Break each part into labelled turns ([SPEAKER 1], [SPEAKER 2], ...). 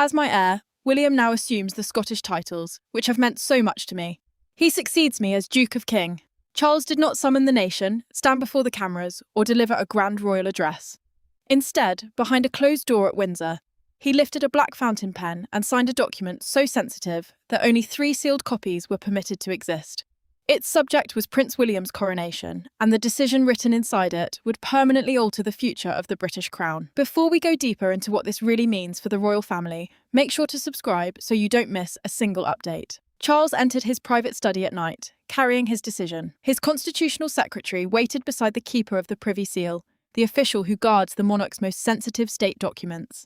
[SPEAKER 1] As my heir, William now assumes the Scottish titles, which have meant so much to me. He succeeds me as Duke of King. Charles did not summon the nation, stand before the cameras, or deliver a grand royal address. Instead, behind a closed door at Windsor, he lifted a black fountain pen and signed a document so sensitive that only 3 sealed copies were permitted to exist. Its subject was Prince William's coronation, and the decision written inside it would permanently alter the future of the British crown. Before we go deeper into what this really means for the royal family, make sure to subscribe so you don't miss a single update. Charles entered his private study at night, carrying his decision. His constitutional secretary waited beside the keeper of the Privy Seal, the official who guards the monarch's most sensitive state documents.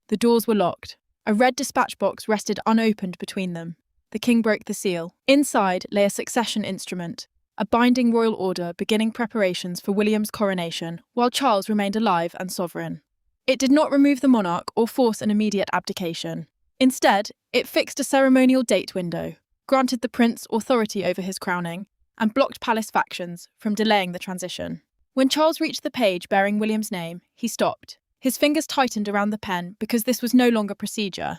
[SPEAKER 1] The doors were locked. A red dispatch box rested unopened between them. The king broke the seal. Inside lay a succession instrument, a binding royal order beginning preparations for William's coronation, while Charles remained alive and sovereign. It did not remove the monarch or force an immediate abdication. Instead, it fixed a ceremonial date window, granted the prince authority over his crowning, and blocked palace factions from delaying the transition. When Charles reached the page bearing William's name, he stopped. His fingers tightened around the pen because this was no longer procedure.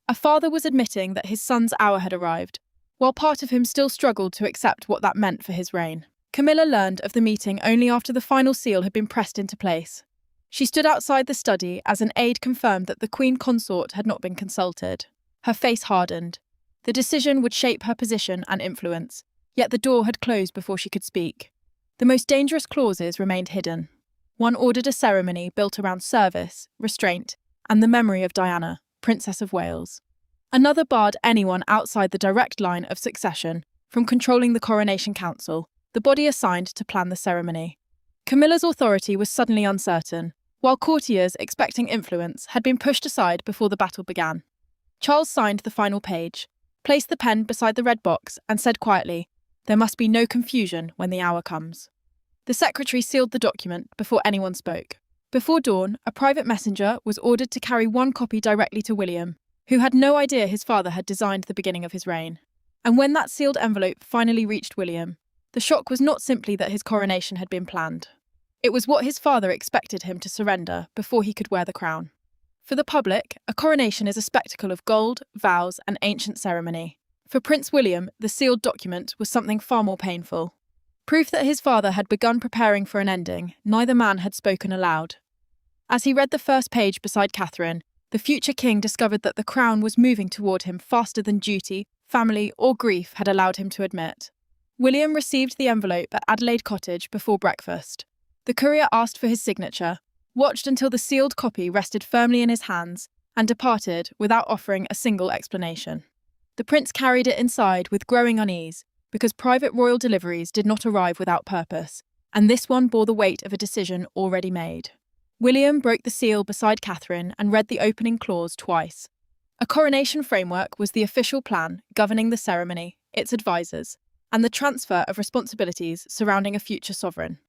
[SPEAKER 1] A father was admitting that his son's hour had arrived, while part of him still struggled to accept what that meant for his reign. Camilla learned of the meeting only after the final seal had been pressed into place. She stood outside the study as an aide confirmed that the Queen Consort had not been consulted. Her face hardened. The decision would shape her position and influence, yet the door had closed before she could speak. The most dangerous clauses remained hidden. One ordered a ceremony built around service, restraint, and the memory of Diana, Princess of Wales. Another barred anyone outside the direct line of succession from controlling the Coronation Council, the body assigned to plan the ceremony. Camilla's authority was suddenly uncertain, while courtiers expecting influence had been pushed aside before the battle began. Charles signed the final page, placed the pen beside the red box, and said quietly, "There must be no confusion when the hour comes." The secretary sealed the document before anyone spoke. Before dawn, a private messenger was ordered to carry one copy directly to William, who had no idea his father had designed the beginning of his reign. And when that sealed envelope finally reached William, the shock was not simply that his coronation had been planned. It was what his father expected him to surrender before he could wear the crown. For the public, a coronation is a spectacle of gold, vows, and ancient ceremony. For Prince William, the sealed document was something far more painful. Proof that his father had begun preparing for an ending, neither man had spoken aloud. As he read the first page beside Catherine, the future king discovered that the crown was moving toward him faster than duty, family, or grief had allowed him to admit. William received the envelope at Adelaide Cottage before breakfast. The courier asked for his signature, watched until the sealed copy rested firmly in his hands, and departed without offering a single explanation. The prince carried it inside with growing unease, because private royal deliveries did not arrive without purpose, and this one bore the weight of a decision already made. William broke the seal beside Catherine and read the opening clause twice. A coronation framework was the official plan governing the ceremony, its advisors, and the transfer of responsibilities surrounding a future sovereign.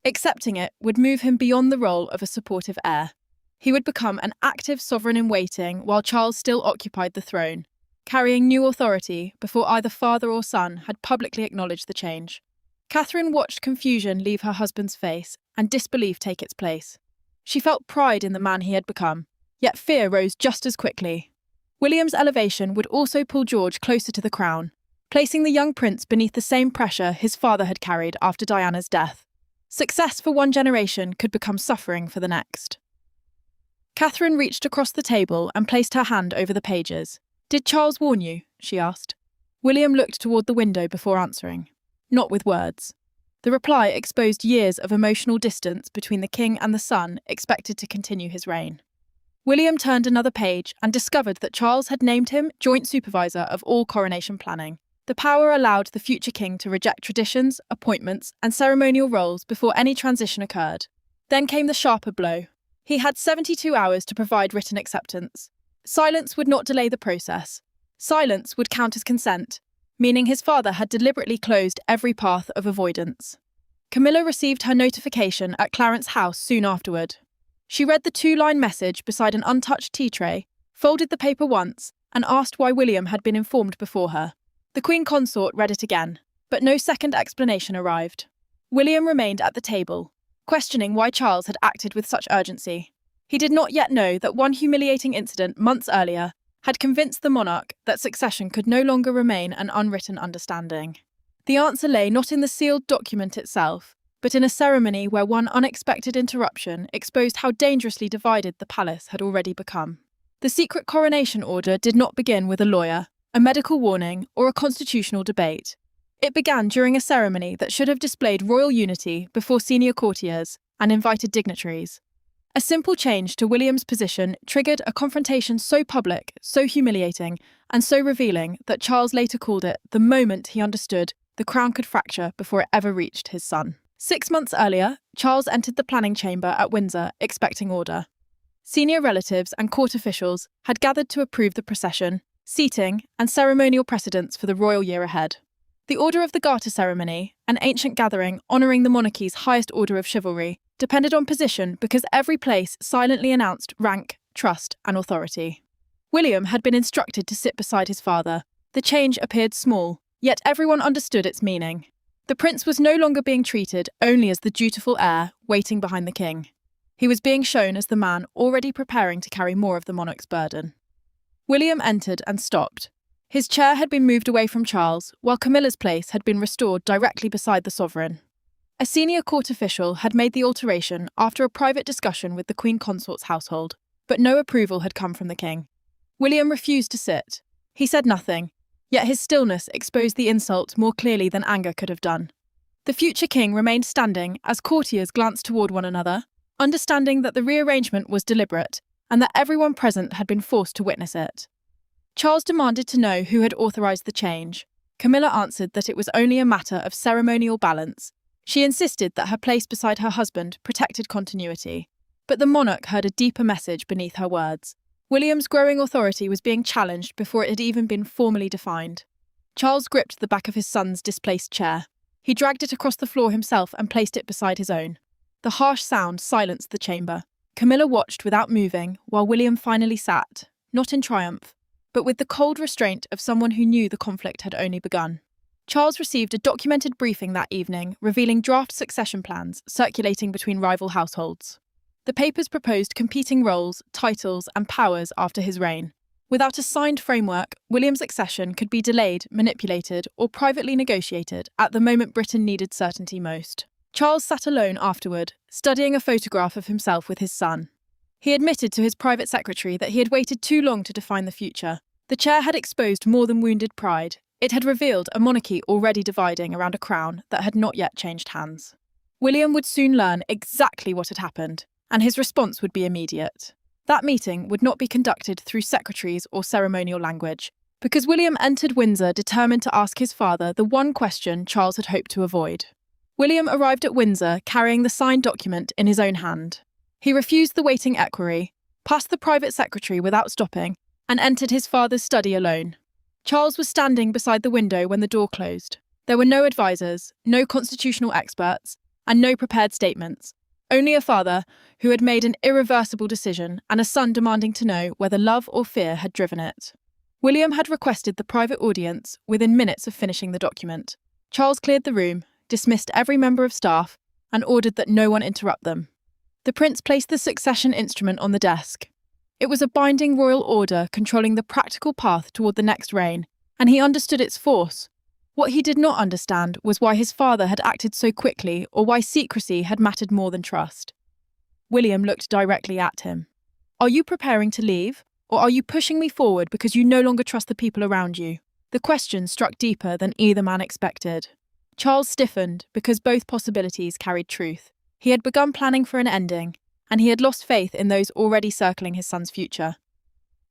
[SPEAKER 1] Accepting it would move him beyond the role of a supportive heir. He would become an active sovereign in waiting while Charles still occupied the throne, carrying new authority before either father or son had publicly acknowledged the change. Catherine watched confusion leave her husband's face and disbelief take its place. She felt pride in the man he had become, yet fear rose just as quickly. William's elevation would also pull George closer to the crown, placing the young prince beneath the same pressure his father had carried after Diana's death. Success for one generation could become suffering for the next. Catherine reached across the table and placed her hand over the pages. "Did Charles warn you?" she asked. William looked toward the window before answering. Not with words. The reply exposed years of emotional distance between the king and the son expected to continue his reign. William turned another page and discovered that Charles had named him joint supervisor of all coronation planning. The power allowed the future king to reject traditions, appointments, and ceremonial roles before any transition occurred. Then came the sharper blow. He had 72 hours to provide written acceptance. Silence would not delay the process. Silence would count as consent, meaning his father had deliberately closed every path of avoidance. Camilla received her notification at Clarence House soon afterward. She read the 2-line message beside an untouched tea tray, folded the paper once, and asked why William had been informed before her. The Queen Consort read it again, but no second explanation arrived. William remained at the table, questioning why Charles had acted with such urgency. He did not yet know that one humiliating incident months earlier had convinced the monarch that succession could no longer remain an unwritten understanding. The answer lay not in the sealed document itself, but in a ceremony where one unexpected interruption exposed how dangerously divided the palace had already become. The secret coronation order did not begin with a lawyer, a medical warning, or a constitutional debate. It began during a ceremony that should have displayed royal unity before senior courtiers and invited dignitaries. A simple change to William's position triggered a confrontation so public, so humiliating, and so revealing that Charles later called it the moment he understood the crown could fracture before it ever reached his son. 6 months earlier, Charles entered the planning chamber at Windsor, expecting order. Senior relatives and court officials had gathered to approve the procession, seating, and ceremonial precedents for the royal year ahead. The Order of the Garter ceremony, an ancient gathering honouring the monarchy's highest order of chivalry, depended on position because every place silently announced rank, trust, and authority. William had been instructed to sit beside his father. The change appeared small, yet everyone understood its meaning. The prince was no longer being treated only as the dutiful heir waiting behind the king. He was being shown as the man already preparing to carry more of the monarch's burden. William entered and stopped. His chair had been moved away from Charles, while Camilla's place had been restored directly beside the sovereign. A senior court official had made the alteration after a private discussion with the Queen Consort's household, but no approval had come from the king. William refused to sit. He said nothing, yet his stillness exposed the insult more clearly than anger could have done. The future king remained standing as courtiers glanced toward one another, understanding that the rearrangement was deliberate and that everyone present had been forced to witness it. Charles demanded to know who had authorised the change. Camilla answered that it was only a matter of ceremonial balance. She insisted that her place beside her husband protected continuity. But the monarch heard a deeper message beneath her words. William's growing authority was being challenged before it had even been formally defined. Charles gripped the back of his son's displaced chair. He dragged it across the floor himself and placed it beside his own. The harsh sound silenced the chamber. Camilla watched without moving while William finally sat, not in triumph, but with the cold restraint of someone who knew the conflict had only begun. Charles received a documented briefing that evening revealing draft succession plans circulating between rival households. The papers proposed competing roles, titles, and powers after his reign. Without a signed framework, William's accession could be delayed, manipulated, or privately negotiated at the moment Britain needed certainty most. Charles sat alone afterward, studying a photograph of himself with his son. He admitted to his private secretary that he had waited too long to define the future. The chair had exposed more than wounded pride. It had revealed a monarchy already dividing around a crown that had not yet changed hands. William would soon learn exactly what had happened, and his response would be immediate. That meeting would not be conducted through secretaries or ceremonial language, because William entered Windsor determined to ask his father the one question Charles had hoped to avoid. William arrived at Windsor carrying the signed document in his own hand. He refused the waiting equerry, passed the private secretary without stopping, and entered his father's study alone. Charles was standing beside the window when the door closed. There were no advisors, no constitutional experts, and no prepared statements. Only a father who had made an irreversible decision and a son demanding to know whether love or fear had driven it. William had requested the private audience within minutes of finishing the document. Charles cleared the room, dismissed every member of staff, and ordered that no one interrupt them. The prince placed the succession instrument on the desk. It was a binding royal order controlling the practical path toward the next reign, and he understood its force. What he did not understand was why his father had acted so quickly or why secrecy had mattered more than trust. William looked directly at him. "Are you preparing to leave, or are you pushing me forward because you no longer trust the people around you?" The question struck deeper than either man expected. Charles stiffened because both possibilities carried truth. He had begun planning for an ending, and he had lost faith in those already circling his son's future.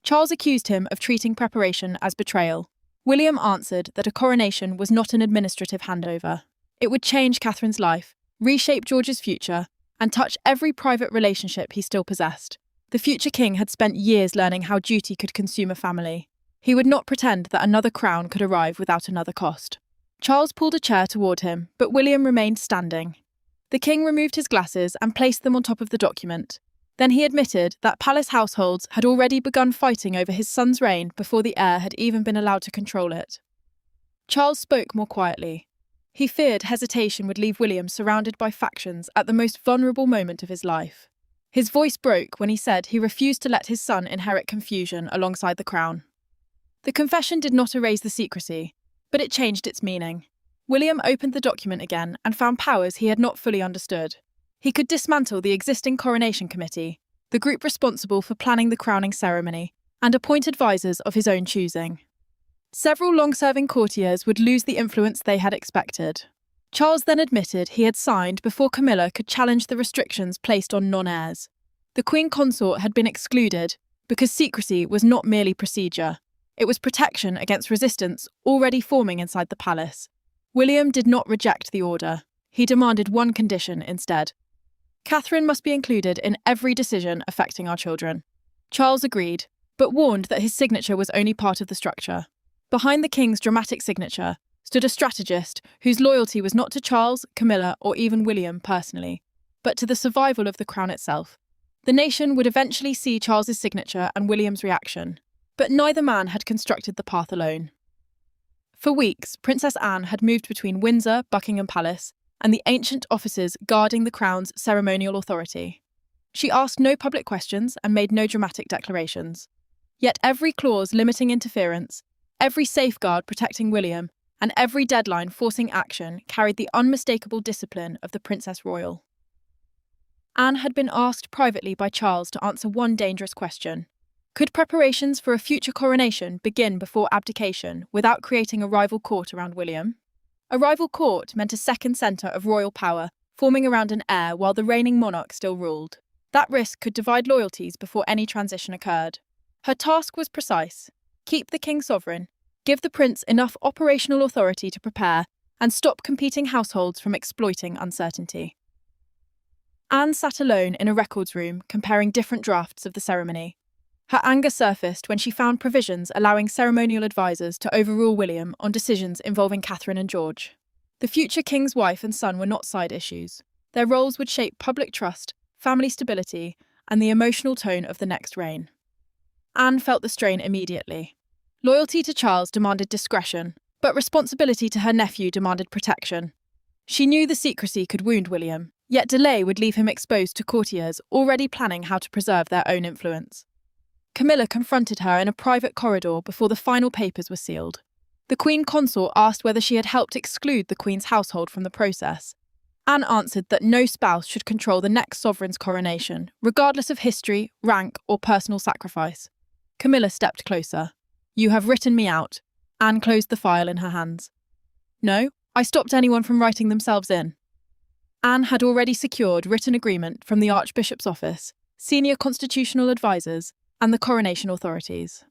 [SPEAKER 1] Charles accused him of treating preparation as betrayal. William answered that a coronation was not an administrative handover. It would change Catherine's life, reshape George's future, and touch every private relationship he still possessed. The future king had spent years learning how duty could consume a family. He would not pretend that another crown could arrive without another cost. Charles pulled a chair toward him, but William remained standing. The king removed his glasses and placed them on top of the document. Then he admitted that palace households had already begun fighting over his son's reign before the heir had even been allowed to control it. Charles spoke more quietly. He feared hesitation would leave William surrounded by factions at the most vulnerable moment of his life. His voice broke when he said he refused to let his son inherit confusion alongside the crown. The confession did not erase the secrecy, but it changed its meaning. William opened the document again and found powers he had not fully understood. He could dismantle the existing Coronation Committee, the group responsible for planning the crowning ceremony, and appoint advisors of his own choosing. Several long-serving courtiers would lose the influence they had expected. Charles then admitted he had signed before Camilla could challenge the restrictions placed on non-heirs. The Queen Consort had been excluded because secrecy was not merely procedure. It was protection against resistance already forming inside the palace. William did not reject the order. He demanded one condition instead. Catherine must be included in every decision affecting our children. Charles agreed, but warned that his signature was only part of the structure. Behind the king's dramatic signature stood a strategist whose loyalty was not to Charles, Camilla, or even William personally, but to the survival of the crown itself. The nation would eventually see Charles's signature and William's reaction, but neither man had constructed the path alone. For weeks, Princess Anne had moved between Windsor, Buckingham Palace, and the ancient offices guarding the crown's ceremonial authority. She asked no public questions and made no dramatic declarations. Yet every clause limiting interference, every safeguard protecting William, and every deadline forcing action carried the unmistakable discipline of the Princess Royal. Anne had been asked privately by Charles to answer one dangerous question. Could preparations for a future coronation begin before abdication without creating a rival court around William? A rival court meant a second centre of royal power forming around an heir while the reigning monarch still ruled. That risk could divide loyalties before any transition occurred. Her task was precise: keep the king sovereign, give the prince enough operational authority to prepare, and stop competing households from exploiting uncertainty. Anne sat alone in a records room comparing different drafts of the ceremony. Her anger surfaced when she found provisions allowing ceremonial advisors to overrule William on decisions involving Catherine and George. The future king's wife and son were not side issues. Their roles would shape public trust, family stability, and the emotional tone of the next reign. Anne felt the strain immediately. Loyalty to Charles demanded discretion, but responsibility to her nephew demanded protection. She knew the secrecy could wound William, yet delay would leave him exposed to courtiers already planning how to preserve their own influence. Camilla confronted her in a private corridor before the final papers were sealed. The Queen Consort asked whether she had helped exclude the Queen's household from the process. Anne answered that no spouse should control the next sovereign's coronation, regardless of history, rank, or personal sacrifice. Camilla stepped closer. "You have written me out." Anne closed the file in her hands. "No, I stopped anyone from writing themselves in." Anne had already secured written agreement from the Archbishop's office, senior constitutional advisors, and the coronation authorities.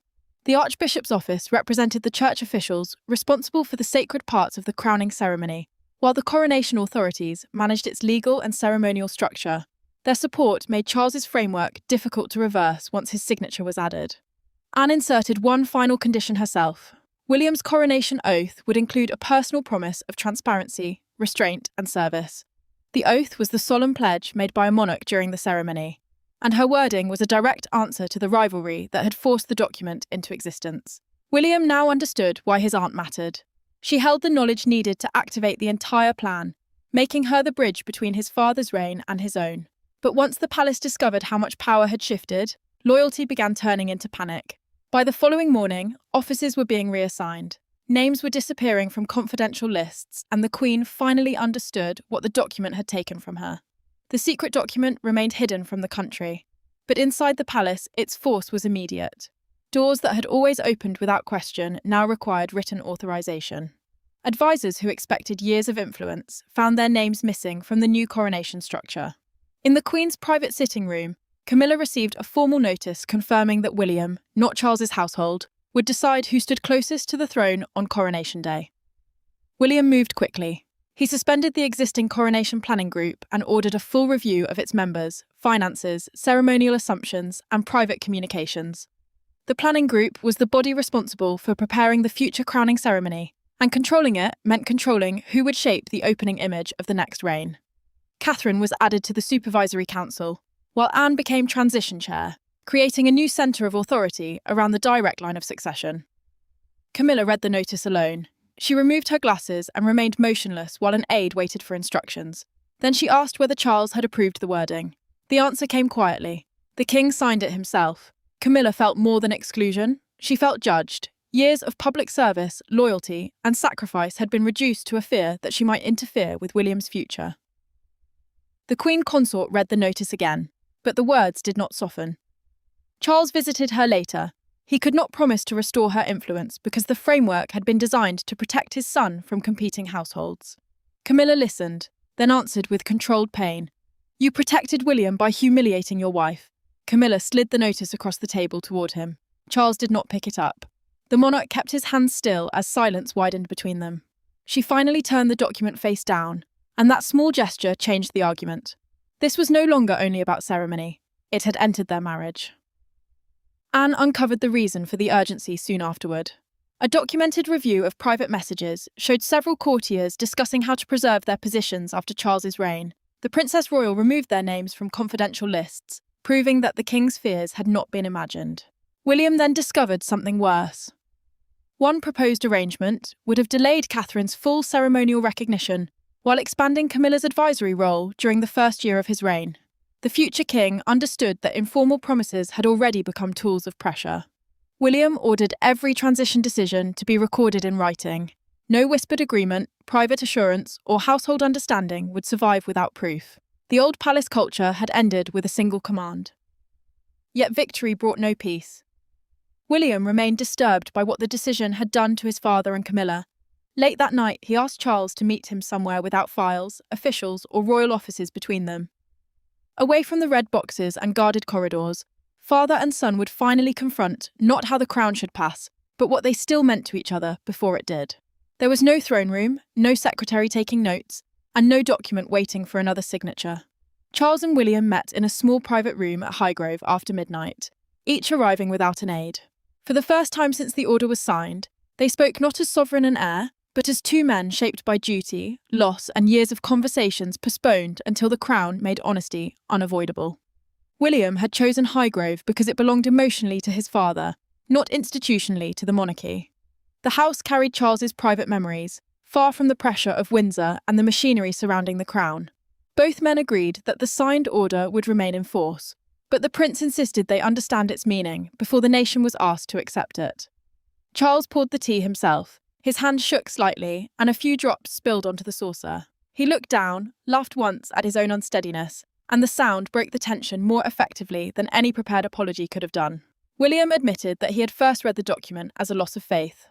[SPEAKER 1] The Archbishop's office represented the church officials responsible for the sacred parts of the crowning ceremony, while the coronation authorities managed its legal and ceremonial structure. Their support made Charles's framework difficult to reverse once his signature was added. Anne inserted one final condition herself. William's coronation oath would include a personal promise of transparency, restraint, and service. The oath was the solemn pledge made by a monarch during the ceremony, and her wording was a direct answer to the rivalry that had forced the document into existence. William now understood why his aunt mattered. She held the knowledge needed to activate the entire plan, making her the bridge between his father's reign and his own. But once the palace discovered how much power had shifted, loyalty began turning into panic. By the following morning, offices were being reassigned. Names were disappearing from confidential lists, and the Queen finally understood what the document had taken from her. The secret document remained hidden from the country, but inside the palace, its force was immediate. Doors that had always opened without question now required written authorization. Advisors who expected years of influence found their names missing from the new coronation structure. In the Queen's private sitting room, Camilla received a formal notice confirming that William, not Charles's household, would decide who stood closest to the throne on Coronation Day. William moved quickly. He suspended the existing coronation planning group and ordered a full review of its members, finances, ceremonial assumptions, and private communications. The planning group was the body responsible for preparing the future crowning ceremony, and controlling it meant controlling who would shape the opening image of the next reign. Catherine was added to the Supervisory Council, while Anne became transition chair, creating a new centre of authority around the direct line of succession. Camilla read the notice alone. She removed her glasses and remained motionless while an aide waited for instructions. Then she asked whether Charles had approved the wording. The answer came quietly. The king signed it himself. Camilla felt more than exclusion. She felt judged. Years of public service, loyalty, and sacrifice had been reduced to a fear that she might interfere with William's future. The Queen Consort read the notice again, but the words did not soften. Charles visited her later. He could not promise to restore her influence because the framework had been designed to protect his son from competing households. Camilla listened, then answered with controlled pain. "You protected William by humiliating your wife." Camilla slid the notice across the table toward him. Charles did not pick it up. The monarch kept his hands still as silence widened between them. She finally turned the document face down, and that small gesture changed the argument. This was no longer only about ceremony. It had entered their marriage. Anne uncovered the reason for the urgency soon afterward. A documented review of private messages showed several courtiers discussing how to preserve their positions after Charles's reign. The Princess Royal removed their names from confidential lists, proving that the king's fears had not been imagined. William then discovered something worse. One proposed arrangement would have delayed Catherine's full ceremonial recognition while expanding Camilla's advisory role during the first year of his reign. The future king understood that informal promises had already become tools of pressure. William ordered every transition decision to be recorded in writing. No whispered agreement, private assurance, or household understanding would survive without proof. The old palace culture had ended with a single command. Yet victory brought no peace. William remained disturbed by what the decision had done to his father and Camilla. Late that night, he asked Charles to meet him somewhere without files, officials, or royal offices between them. Away from the red boxes and guarded corridors, father and son would finally confront not how the crown should pass, but what they still meant to each other before it did. There was no throne room, no secretary taking notes, and no document waiting for another signature. Charles and William met in a small private room at Highgrove after midnight, each arriving without an aide. For the first time since the order was signed, they spoke not as sovereign and heir, but as two men shaped by duty, loss, and years of conversations postponed until the crown made honesty unavoidable. William had chosen Highgrove because it belonged emotionally to his father, not institutionally to the monarchy. The house carried Charles's private memories, far from the pressure of Windsor and the machinery surrounding the crown. Both men agreed that the signed order would remain in force, but the prince insisted they understand its meaning before the nation was asked to accept it. Charles poured the tea himself. His hand shook slightly, and a few drops spilled onto the saucer. He looked down, laughed once at his own unsteadiness, and the sound broke the tension more effectively than any prepared apology could have done. William admitted that he had first read the document as a loss of faith.